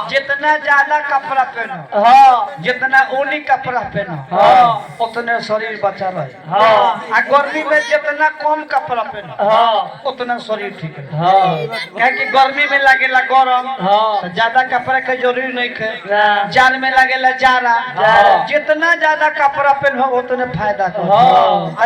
जितना ज्यादा कपड़ा पहनो जितना ऊनी कपड़ा पहनो उतने शरीर बचा रहे। आ गर्मी में जितना कम कपड़ा पहनो उतना शरीर ठीक है। क्या कि गर्मी में लगेला गरम तो ज्यादा कपड़ा के जरूरी नहीं है। जान में लगेला जाड़ा, जितना ज्यादा कपड़ा पहनो उतने फायदा कर।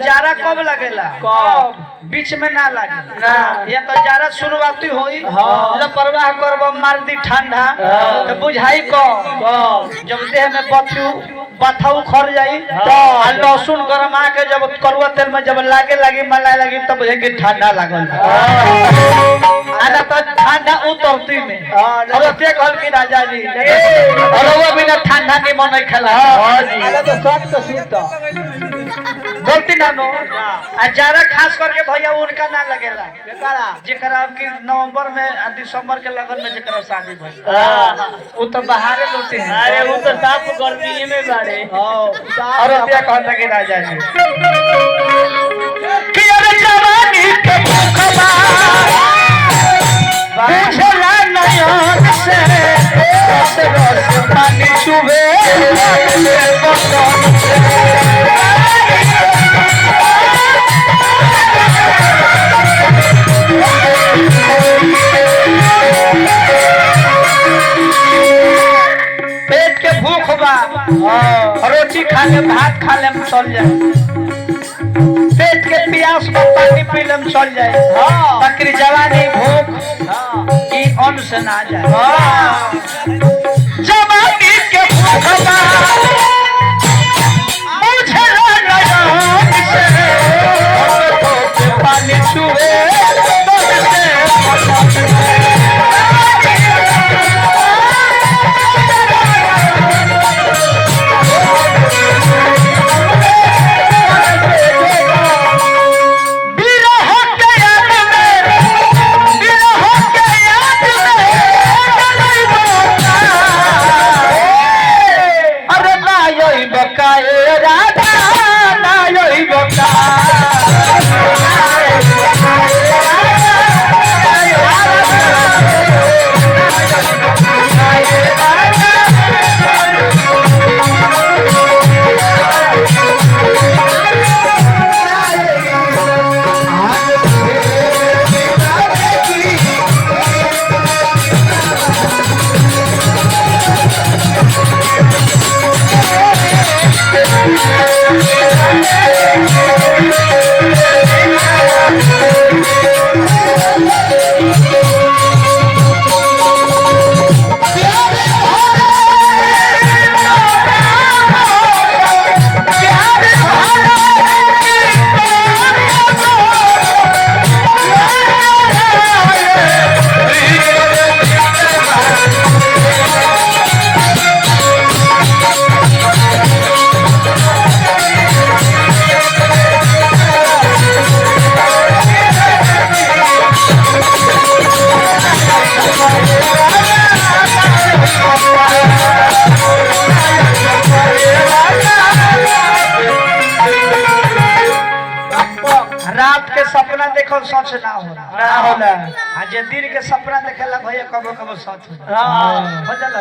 जाड़ा कब लगेला? बीच में ना लगे। या तो जाड़ा शुरुआती होई परवाह करब मार दी ठंडा तो बुझाई को जब देह में बथा उखड़ जाई लहसुन गरमा के जब करुआ तेल में जब लागे लगी मलाई लगी तब बुझे कि ठंडा लागल। तो ठंडा उतरती में और ते कहल कि राजा जी और वो बिना ठंडा के मन नहीं खेला तो सब तो सीता गलती ना नो। जारा खास करके भैया उनका ना लगेला जेकरा की नवंबर में दिसंबर के लगन में जेकरा शादी भइल वो तो बाहरे लोटे हैं। अरे वो तो साफ गर्मी में बाड़े और क्या कहता कि राजा जी कि अरे जवानी के भूखबा बुझला नयन से रस रस पानी चुभे पेट के भूख बा रोटी खा ले भात खा ले चल जाए। पेट के प्यास में पानी पी ले चल जाए। बकरी जवानी भूख की अन्न से ना जाए। जवानी के भूख बा पानी छुए रात के सपना देखो सच ना होला आ जे दिन के सपना देखेला भैया कबो कबो सच हो हां हो जाला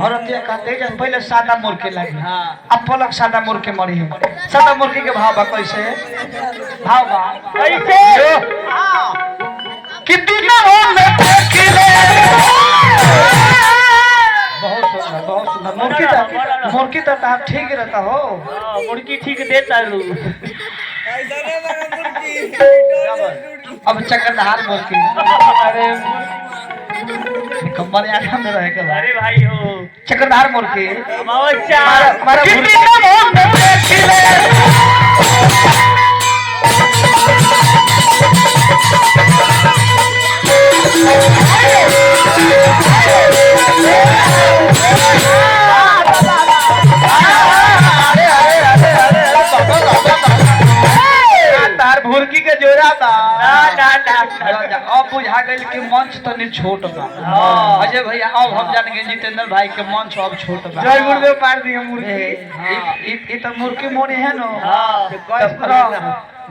और अतिया कहते जब पहले सादा मुर्गी लागी हां अब पलक सादा मुर्गी मरी है सादा मुर्गी के भाव बा कैसे भाव बा कैसे हां कि दिन में देखले बहुत सुंदर मुर्गी तो ठीक रहता हो मुर्गी ठीक देता रू अब चक्रधार मुर्गी अरे कमर आखा में रहे के अरे भाई हो चक्रधार मुर्गी मारा मुर्गी के जोड़ा बा अब बुझा गई कि मंच तनी छोट बा अजय भैया अब हम जान गए जितेंद्र भाई के मंच अब छोट बा जय गुरुदेव पार दिए मुर्गी ई तो मुर्गी मोने है नो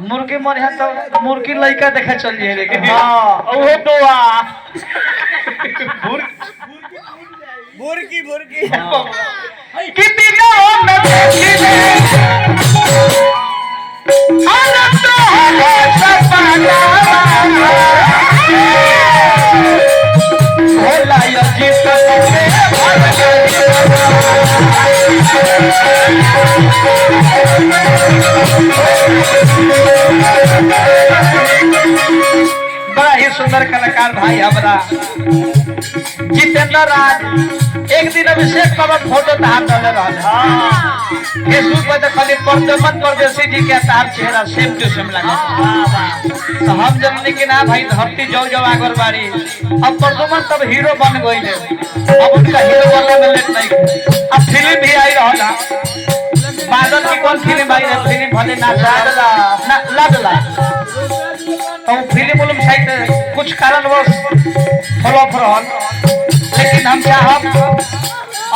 मुर्गी मोने है तो मुर्गी लइका देखे चल जे लेकिन ओहो दोआ मुर्गी मुर्गी कितनी गांव में देखिले आनंद है सपना भोला या जीत से भर बड़ा ही सुंदर कलाकार भाई हमारा जितेंद्र राज एक दिन अभिषेक बाबा फोटो तहार डाले रहल फेसबुक पे तो खाली प्रद्युमन परदेसी जी के तार चेहरा सेम टू सेम लगा तो हम जननी कि ना भाई धरती जो जो आगर बारी अब प्रद्युमन तब हीरो बन गइले अब उनका हीरो बनने में लेट नहीं अब फिल्म भी आई रहला बादल की कौन फिल्म आई है फिल्म भले ना लाडला तो फिल्म उलम साइड कुछ कारणवश फ्लॉप रहल लेकिन हम चाहब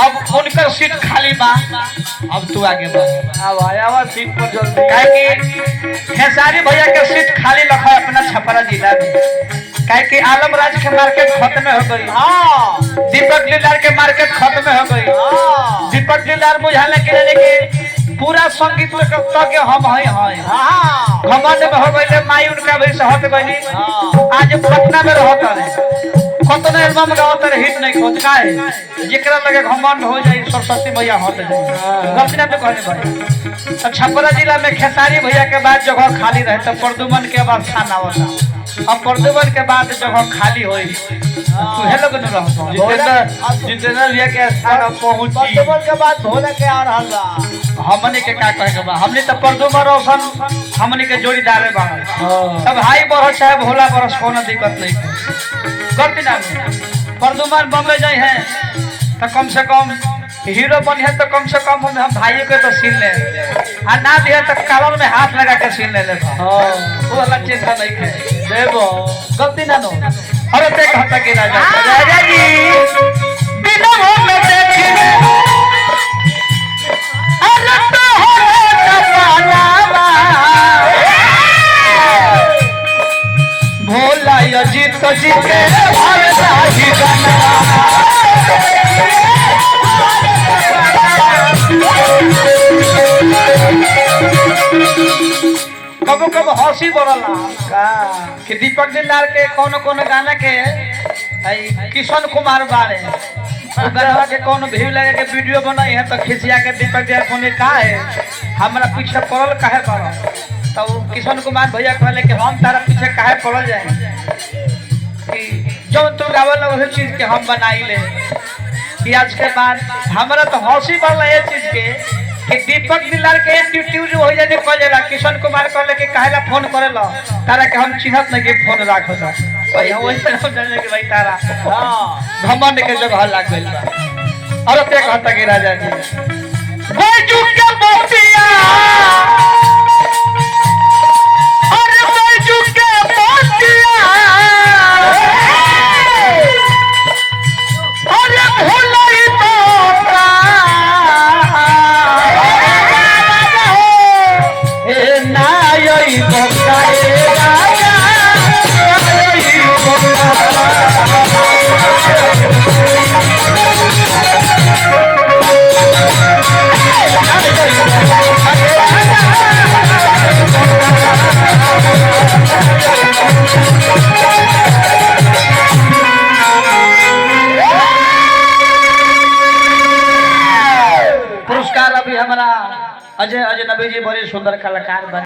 अब उनकर सीट खाली बा अब तू आगे बढ़ अब आया सीट पर जल्दी काहे कि खेसारी भैया के सीट खाली रखा अपना छपरा जिला में काहे कि आलम राज के मार्केट खत्म हो गई हां दीपक लीलार के मार्केट खत्म हो गई हां दीपक लीलार बुझाले के लेके पूरा संगीत में कब के हम है हां घमंड में हो गइले माई उनका भी सहत गइली आज पटना में रहत है कतने एल्बम गावत रहे हिट नहीं खोज काहे जेकरा लगे घमंड हो जाई सरस्वती भैया हट जाई गलती ना तो कहने भाई तो छपरा जिला में खेसारी भैया के बाद जगह खाली रहे तो प्रद्युमन के बाद खाना होता अब प्रद्युमन के बाद जगह खाली होई तू हेलो के रहत जितेंद्र भैया के स्थान पहुंची प्रद्युमन के बाद भोला के आ रहल बा हमने के का कहे के बा हमने तो प्रद्युमन रोशन हमने के जोड़ीदार बा तब भाई बरस चाहे भोला बरस कोनो दिक्कत नहीं गलती ना प्रद्युमन बम्बे जाए हैं तो कम से कम हीरो बन है तो कम से कम हम भाइयों के तो सीन ले आ ना भी है तो कावल में हाथ लगा के सीन ले वो वाला चिंता नहीं है देवो गलती ना नो अरे देख हटा के राजा जी बिना हो में देखी अरे तो हो सपना भोला अजीत जी के ही कबो कबो हंसी बरला कि दीपक दिलदार के कोनो कोनो गाना के किशन कुमार बारे गाना के कोनो व्यू लगे के वीडियो बनाई है तो खिसिया के दीपक दिलदार कोने का है हमरा पीछे पड़ल काहे पड़ल तो किशन कुमार भैया कहले कि हम तारा पीछे काहे पड़ल जाए कि जो तू गावल वही चीज के हम बनाई ले कि आज के बाद हमरा तो हंसी बरला ये चीज के कि दीपक दिलदार के एटीट्यूड हो जाने कहेला किशन कुमार कहले कि काहेला फोन करेला तारा के हम चिन्हत नहीं के फोन राखो जा भैया वही से हम जाने कि भाई तारा हां घमंड के जगह लाग गइल बा और ते कहता कि राजा जी कोई चुप के बोतिया अरे कोई चुप के बोतिया अरे भूलई तोता ए नायई बकाए पुरस्कार अभी हमारा अजय अजनबी जी बड़े सुंदर कलाकार बने।